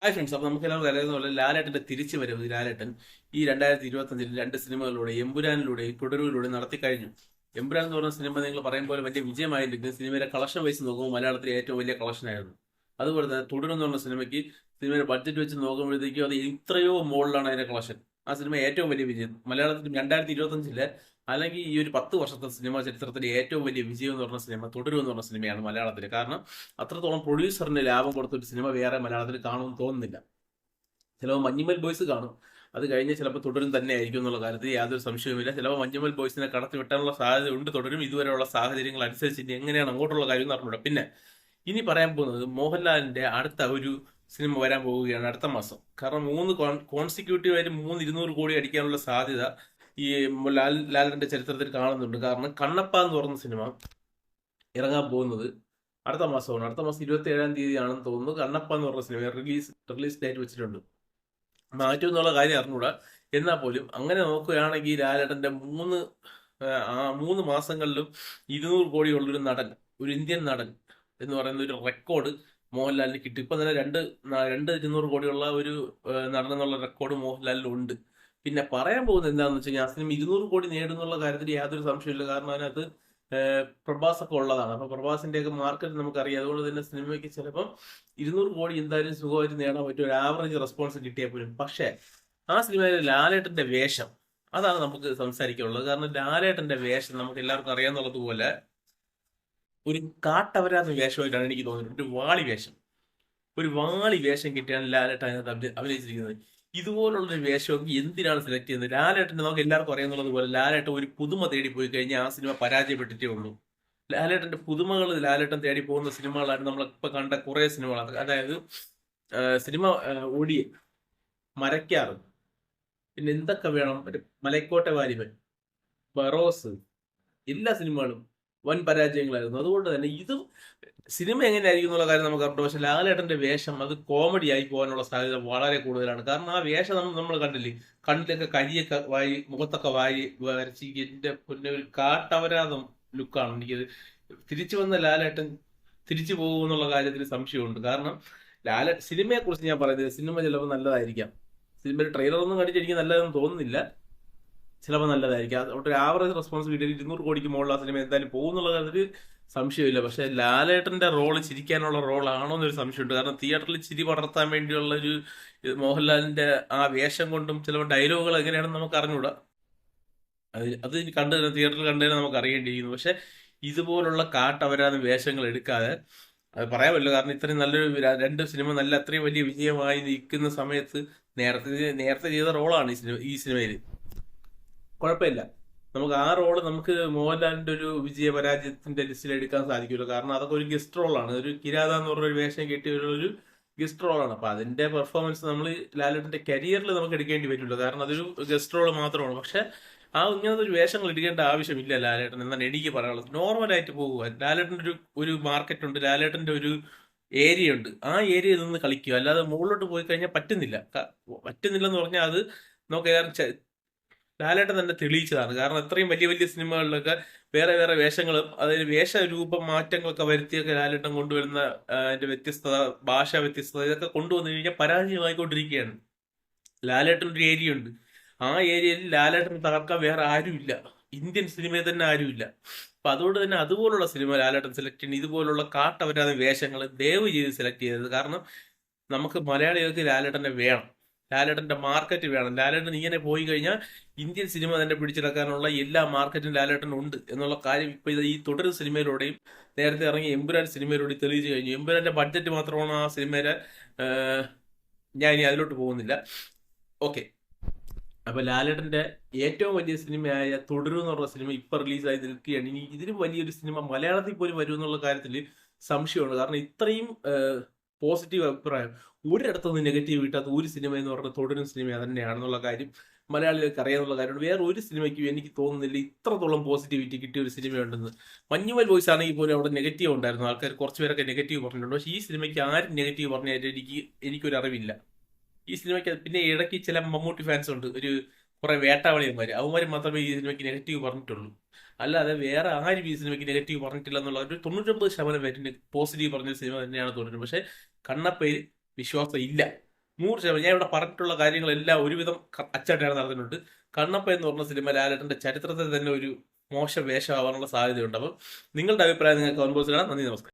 Hi friends, അപ്പോൾ നമുക്ക് എല്ലാവർക്കും അറിയാവുന്ന പോലെ ലാലേട്ടന്റെ തിരിച്ചു വരവ് ലാലേട്ടൻ ഈ 2025 രണ്ട് സിനിമകളിലൂടെ എമ്പുരാനിലൂടെയും തുടരുകളിലൂടെയും നടത്തി കഴിഞ്ഞു. എമ്പുരാൻ എന്ന് പറഞ്ഞ സിനിമ നിങ്ങൾ പറയും പോലെ വലിയ വിജയമായില്ലെങ്കിൽ സിനിമയുടെ കളക്ഷൻ വൈസ് നോക്കുമ്പോൾ മലയാളത്തിലെ ഏറ്റവും വലിയ കളക്ഷൻ ആയിരുന്നു. അതുപോലെ തന്നെ തുടരും എന്ന് പറഞ്ഞ സിനിമയ്ക്ക് സിനിമയുടെ ബഡ്ജറ്റ് വെച്ച് നോക്കുമ്പോഴത്തേക്കും അത് ഇത്രയോ മുകളിലാണ് അതിന്റെ കളക്ഷൻ. ആ സിനിമ ഏറ്റവും വലിയ വിജയം മലയാളത്തിൽ 2025 അല്ലെങ്കിൽ ഈ ഒരു 10 വർഷത്തെ സിനിമ ചരിത്രത്തിലെ ഏറ്റവും വലിയ വിജയം എന്ന് പറഞ്ഞ സിനിമ തുടരും എന്ന് പറഞ്ഞ സിനിമയാണ് മലയാളത്തിൽ. കാരണം അത്രത്തോളം പ്രൊഡ്യൂസറിന് ലാഭം കൊടുത്ത ഒരു സിനിമ വേറെ മലയാളത്തിൽ കാണുമെന്ന് തോന്നുന്നില്ല. ചിലപ്പോൾ മഞ്ഞുമൽ ബോയ്സ് കാണും, അത് കഴിഞ്ഞ് ചിലപ്പോൾ തുടരും തന്നെ ആയിരിക്കും എന്നുള്ള കാര്യത്തിൽ യാതൊരു സംശയവുമില്ല. ചിലപ്പോൾ മഞ്ഞുമൽ ബോയ്സിനെ കടത്തി വെട്ടാനുള്ള സാധ്യത ഉണ്ട്. തുടരും ഇതുവരെയുള്ള സാഹചര്യങ്ങൾ അനുസരിച്ച് ഇനി എങ്ങനെയാണ് അങ്ങോട്ടുള്ള കാര്യം എന്ന് അറിഞ്ഞൂടാ. പിന്നെ ഇനി പറയാൻ പോകുന്നത് മോഹൻലാലിന്റെ അടുത്ത ഒരു സിനിമ വരാൻ പോവുകയാണ് അടുത്ത മാസം. കാരണം കോൺസിക്യൂട്ടീവ് ആയിട്ട് 200 കോടി അടിക്കാനുള്ള സാധ്യത ഈ ലാലിന്റെ ചരിത്രത്തിൽ കാണുന്നുണ്ട്. കാരണം കണ്ണപ്പ എന്ന് പറയുന്ന സിനിമ ഇറങ്ങാൻ പോകുന്നത് അടുത്ത മാസമാണ്. അടുത്ത മാസം 27-ാം തീയതി തോന്നുന്നു. കണ്ണപ്പ എന്ന് പറഞ്ഞ സിനിമ റിലീസ് ഡേറ്റ് വെച്ചിട്ടുണ്ട്. മാറ്റം എന്നുള്ള കാര്യം അറിഞ്ഞൂടാ. എന്നാൽ പോലും അങ്ങനെ നോക്കുകയാണെങ്കിൽ ലാലേട്ടന്റെ 3 മാസങ്ങളിലും 200 കോടിയുള്ളൊരു നടൻ, ഒരു ഇന്ത്യൻ നടൻ എന്ന് പറയുന്ന ഒരു റെക്കോർഡ് മോഹൻലാലിന് കിട്ടി. ഇപ്പൊ തന്നെ രണ്ട് 200 കോടിയുള്ള ഒരു നടൻ എന്നുള്ള റെക്കോർഡ് മോഹൻലാലിനുണ്ട്. പിന്നെ പറയാൻ പോകുന്നത് എന്താണെന്ന് വെച്ച് കഴിഞ്ഞാൽ ആ സിനിമ 200 കോടി നേടുന്നുള്ള കാര്യത്തിൽ യാതൊരു സംശയമില്ല. കാരണം അതിനകത്ത് പ്രഭാസ് ഒക്കെ ഉള്ളതാണ്. അപ്പൊ പ്രഭാസിന്റെ ഒക്കെ മാർക്കറ്റ് നമുക്കറിയാം. അതുകൊണ്ട് തന്നെ സിനിമയ്ക്ക് ചിലപ്പം 200 കോടി എന്തായാലും സുഖമായിട്ട് നേടാൻ പറ്റും, ഒരു ആവറേജ് റെസ്പോൺസ് കിട്ടിയാൽ പോലും. പക്ഷേ ആ സിനിമയിലെ ലാലേട്ടന്റെ വേഷം, അതാണ് നമുക്ക് സംസാരിക്കാനുള്ളത്. കാരണം ലാലേട്ടന്റെ വേഷം നമുക്ക് എല്ലാവർക്കും അറിയാന്നുള്ളതുപോലെ ഒരു കാട്ടവരാത്ത വേഷമായിട്ടാണ് എനിക്ക് തോന്നുന്നത്. ഒരു വാളി വേഷം കിട്ടിയാണ് ലാലേട്ടൻ അതിനകത്ത് അഭിനയിച്ചിരിക്കുന്നത്. ഇതുപോലുള്ളൊരു വേഷമൊക്കെ എന്തിനാണ് സെലക്ട് ചെയ്യുന്നത്? ലാലേട്ടനെ നമുക്ക് എല്ലാവർക്കും അറിയാവുന്നത് പോലെ ലാലേട്ടൻ ഒരു പുതുമ തേടി പോയി കഴിഞ്ഞാൽ ആ സിനിമ പരാജയപ്പെട്ടിട്ടേ ഉള്ളൂ. ലാലേട്ടന്റെ പുതുമകൾ ലാലേട്ടൻ തേടി പോകുന്ന സിനിമകളാണ് നമ്മളിപ്പോ കണ്ട കുറെ സിനിമകളാണ്. അതായത് സിനിമ ഒടിയൻ, മരക്കാറ്, പിന്നെ എന്തൊക്കെ വേണം, മലൈക്കോട്ടെ വാലിബൻ, ബറോസ്, എല്ലാ സിനിമകളും വൻ പരാജയങ്ങളായിരുന്നു. അതുകൊണ്ട് തന്നെ ഇതും സിനിമ എങ്ങനെയായിരിക്കും എന്നുള്ള കാര്യം നമുക്ക് അറിയാം. പക്ഷെ ലാലേട്ടന്റെ വേഷം അത് കോമഡി ആയി പോകാനുള്ള സാധ്യത വളരെ കൂടുതലാണ്. കാരണം ആ വേഷം നമ്മൾ കണ്ടില്ലേ, കണ്ണിലൊക്കെ കരിയൊക്കെ വാരി, മുഖത്തൊക്കെ വാരി വരച്ച് എന്റെ പിന്നെ ഒരു കാട്ടവരാതം ലുക്കാണ് എനിക്കത്. തിരിച്ചു വന്ന ലാലേട്ടൻ തിരിച്ചു പോകുമെന്നുള്ള കാര്യത്തിൽ സംശയമുണ്ട്. കാരണം സിനിമയെ കുറിച്ച് ഞാൻ പറയുന്നത്, സിനിമ ചിലപ്പോൾ നല്ലതായിരിക്കാം. സിനിമയുടെ ട്രെയിലർ ഒന്നും കണ്ടിട്ട് എനിക്ക് നല്ലതെന്ന് തോന്നുന്നില്ല. ചിലപ്പോൾ നല്ലതായിരിക്കും. അതുകൊണ്ട് ഒരു ആവറേജ് റെസ്പോൺസ് കിട്ടിയ 200 കോടിക്ക് മുകളിൽ ആ സിനിമ എന്തായാലും പോകുന്നുള്ള കാര്യത്തിൽ സംശയമില്ല. പക്ഷെ ലാലേട്ടന്റെ റോള് ചിരിക്കാനുള്ള റോളാണോ എന്നൊരു സംശയമുണ്ട്. കാരണം തിയേറ്ററിൽ ചിരി പടർത്താൻ വേണ്ടിയുള്ള ഒരു മോഹൻലാലിന്റെ ആ വേഷം കൊണ്ടും ചിലപ്പോൾ ഡയലോഗുകൾ എങ്ങനെയാണെന്ന് നമുക്ക് അറിഞ്ഞൂടാ. അത് തിയേറ്ററിൽ കണ്ടു തന്നെ നമുക്ക് അറിയേണ്ടിയിരിക്കുന്നു. പക്ഷെ ഇതുപോലുള്ള കാട്ടവരാതെ വേഷങ്ങൾ എടുക്കാതെ, അത് പറയാൻ പറ്റില്ല. കാരണം ഇത്രയും നല്ലൊരു രണ്ട് സിനിമ നല്ല അത്രയും വലിയ വിജയമായി നിൽക്കുന്ന സമയത്ത് നേരത്തെ ചെയ്ത റോളാണ് ഈ സിനിമയിൽ. കുഴപ്പമില്ല, നമുക്ക് ആ റോള് നമുക്ക് മോഹൻലാലിന്റെ ഒരു വിജയ പരാജയത്തിന്റെ ലിസ്റ്റിൽ എടുക്കാൻ സാധിക്കുമല്ലോ. കാരണം അതൊക്കെ ഒരു ഗസ്റ്റ് റോളാണ്. ഒരു കിരാത എന്ന് പറഞ്ഞ ഒരു വേഷം കിട്ടിയ ഒരു ഗസ്റ്റ് റോളാണ്. അപ്പൊ അതിന്റെ പെർഫോമൻസ് നമ്മൾ ലാലേട്ടന്റെ കരിയറിൽ നമുക്ക് എടുക്കേണ്ടി പറ്റില്ല. കാരണം അതൊരു ഗസ്റ്റ് റോൾ മാത്രമാണ്. പക്ഷെ ഇങ്ങനത്തെ ഒരു വേഷങ്ങൾ എടുക്കേണ്ട ആവശ്യമില്ല ലാലേട്ടൻ എന്നാണ് എനിക്ക് പറയാനുള്ളത്. നോർമലായിട്ട് പോകുക. ലാലേട്ടന്റെ ഒരു മാർക്കറ്റ് ഉണ്ട്, ലാലേട്ടന്റെ ഒരു ഏരിയ ഉണ്ട്. ആ ഏരിയയിൽ നിന്ന് കളിക്കുക. അല്ലാതെ മുകളിലോട്ട് പോയി കഴിഞ്ഞാൽ പറ്റുന്നില്ല എന്ന് പറഞ്ഞാൽ അത് നമുക്ക് ലാലേട്ടൻ തന്നെ തെളിയിച്ചതാണ്. കാരണം അത്രയും വലിയ വലിയ സിനിമകളിലൊക്കെ വേറെ വേറെ വേഷങ്ങളും അതായത് വേഷരൂപ മാറ്റങ്ങളൊക്കെ വരുത്തിയൊക്കെ ലാലേട്ടൻ കൊണ്ടുവരുന്ന അതിന്റെ വ്യത്യസ്തത, ഭാഷാ വ്യത്യസ്തത, ഇതൊക്കെ കൊണ്ടുവന്നു കഴിഞ്ഞാൽ പരാജയമായിക്കൊണ്ടിരിക്കുകയാണ്. ലാലേട്ടൻ ഒരു ഏരിയ ഉണ്ട്. ആ ഏരിയയിൽ ലാലേട്ടൻ തകർക്കാൻ വേറെ ആരുമില്ല. ഇന്ത്യൻ സിനിമയിൽ തന്നെ ആരുമില്ല. അപ്പൊ അതുകൊണ്ട് തന്നെ അതുപോലുള്ള സിനിമ ലാലേട്ടൻ സെലക്ട് ചെയ്യുന്നത്, ഇതുപോലുള്ള കാട്ടവരാതെ വേഷങ്ങൾ ദയവ് ചെയ്ത് സെലക്ട് ചെയ്തത്. കാരണം നമുക്ക് മലയാളികൾക്ക് ലാലേട്ടനെ വേണം, ലാലേട്ടന്റെ മാർക്കറ്റ് വേണം. ലാലേട്ടൻ ഇങ്ങനെ പോയി കഴിഞ്ഞാൽ ഇന്ത്യൻ സിനിമ തന്നെ പിടിച്ചെടുക്കാനുള്ള എല്ലാ മാർക്കറ്റും ലാലേട്ടൻ ഉണ്ട് എന്നുള്ള കാര്യം ഇപ്പൊ ഈ തുടർ സിനിമയിലൂടെയും നേരത്തെ ഇറങ്ങിയ എമ്പുരാൻ സിനിമയിലൂടെ തെളിയിച്ചു കഴിഞ്ഞു. എമ്പുരാന്റെ ബഡ്ജറ്റ് മാത്രമാണ് ആ സിനിമയിലെ. ഞാൻ ഇനി അതിലോട്ട് പോകുന്നില്ല. ഓക്കെ, അപ്പൊ ലാലേട്ടന്റെ ഏറ്റവും വലിയ സിനിമയായ തുടരും എന്ന് പറഞ്ഞ സിനിമ ഇപ്പൊ റിലീസായി നിൽക്കുകയാണ്. ഇനി ഇതിലും വലിയൊരു സിനിമ മലയാളത്തിൽ പോലും വരും എന്നുള്ള കാര്യത്തിൽ സംശയമുണ്ട്. കാരണം ഇത്രയും പോസിറ്റീവ് അഭിപ്രായം, ഒരിടത്തുനിന്ന് നെഗറ്റീവ് കിട്ടാത്ത ഒരു സിനിമ എന്ന് പറഞ്ഞാൽ തുടരും സിനിമ തന്നെയാണെന്നുള്ള കാര്യം മലയാളികൾക്ക് അറിയാവുന്ന കാര്യമാണ്. വേറെ ഒരു സിനിമയ്ക്കും എനിക്ക് തോന്നുന്നില്ല ഇത്രത്തോളം പോസിറ്റിവിറ്റി കിട്ടിയ ഒരു സിനിമയുണ്ടെന്ന്. മഞ്ഞുമൽ ബോയ്സ് ആണെങ്കിൽ പോലും അവിടെ നെഗറ്റീവ് ഉണ്ടായിരുന്നു. ആൾക്കാർ കുറച്ച് പേരൊക്കെ നെഗറ്റീവ് പറഞ്ഞിട്ടുണ്ട്. പക്ഷേ ഈ സിനിമയ്ക്ക് ആരും നെഗറ്റീവ് പറഞ്ഞാൽ എനിക്കൊരു അറിവില്ല. ഈ സിനിമയ്ക്ക് പിന്നെ ഇടയ്ക്ക് ചില മമ്മൂട്ടി ഫാൻസ് ഉണ്ട്, കുറെ വേട്ടാവളിയന്മാര്, അവന്മാര് മാത്രമേ ഈ സിനിമയ്ക്ക് നെഗറ്റീവ് പറഞ്ഞിട്ടുള്ളൂ. അല്ലാതെ വേറെ ആരും ഈ സിനിമയ്ക്ക് നെഗറ്റീവ് പറഞ്ഞിട്ടില്ല എന്നുള്ള ഒരു 99% പേരിന് പോസിറ്റീവ് പറഞ്ഞ സിനിമ തന്നെയാണ് തോന്നുന്നത്. പക്ഷെ കണ്ണപ്പയിൽ വിശ്വാസം ഇല്ല. 100% ഞാൻ ഇവിടെ പറഞ്ഞിട്ടുള്ള കാര്യങ്ങളെല്ലാം ഒരുവിധം അച്ചട്ടാണ് നടന്നിട്ടുണ്ട്. കണ്ണപ്പ എന്ന് പറഞ്ഞ സിനിമ ലാലേട്ടന്റെ ചരിത്രത്തിൽ തന്നെ ഒരു മോശം വേഷമാവാനുള്ള സാധ്യതയുണ്ട്. അപ്പം നിങ്ങളുടെ അഭിപ്രായം നിങ്ങൾക്ക് കമന്റ് ബോക്സിൽ ഇടാം. നന്ദി, നമസ്കാരം.